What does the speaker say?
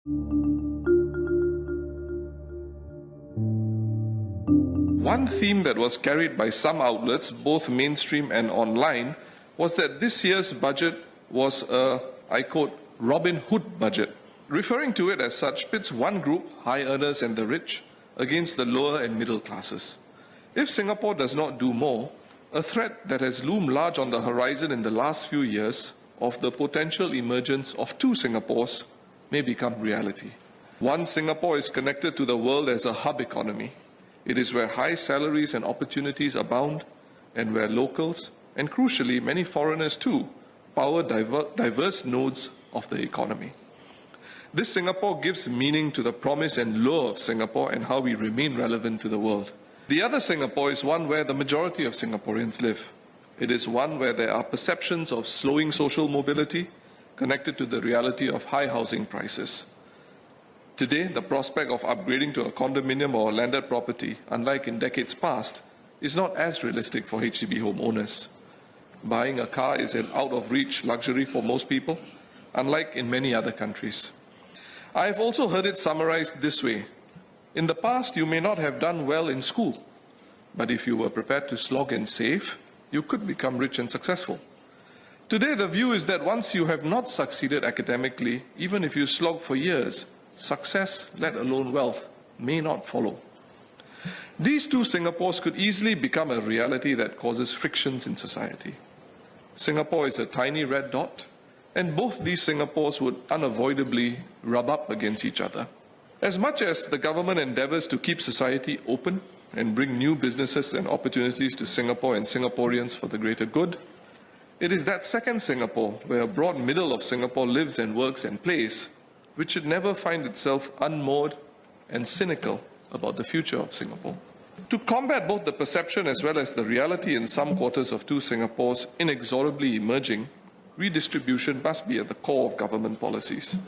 One theme that was carried by some outlets, both mainstream and online, was that this year's budget was a, I quote, Robin Hood budget. Referring to it as such pits one group, high earners and the rich, against the lower and middle classes. If Singapore does not do more, a threat that has loomed large on the horizon in the last few years of the potential emergence of two Singapores may become reality. One Singapore is connected to the world as a hub economy. It is where high salaries and opportunities abound, and where locals, and crucially many foreigners too, power diverse nodes of the economy. This Singapore gives meaning to the promise and lure of Singapore and how we remain relevant to the world. The other Singapore is one where the majority of Singaporeans live. It is one where there are perceptions of slowing social mobility connected to the reality of high housing prices. Today, the prospect of upgrading to a condominium or a landed property, unlike in decades past, is not as realistic for HDB homeowners. Buying a car is an out-of-reach luxury for most people, unlike in many other countries. I have also heard it summarized this way. In the past, you may not have done well in school, but if you were prepared to slog and save, you could become rich and successful. Today, the view is that once you have not succeeded academically, even if you slog for years, success, let alone wealth, may not follow. These two Singapores could easily become a reality that causes frictions in society. Singapore is a tiny red dot, and both these Singapores would unavoidably rub up against each other. As much as the government endeavours to keep society open and bring new businesses and opportunities to Singapore and Singaporeans for the greater good, it is that second Singapore, where a broad middle of Singapore lives and works and plays, which should never find itself unmoored and cynical about the future of Singapore. To combat both the perception as well as the reality in some quarters of two Singapores inexorably emerging, redistribution must be at the core of government policies.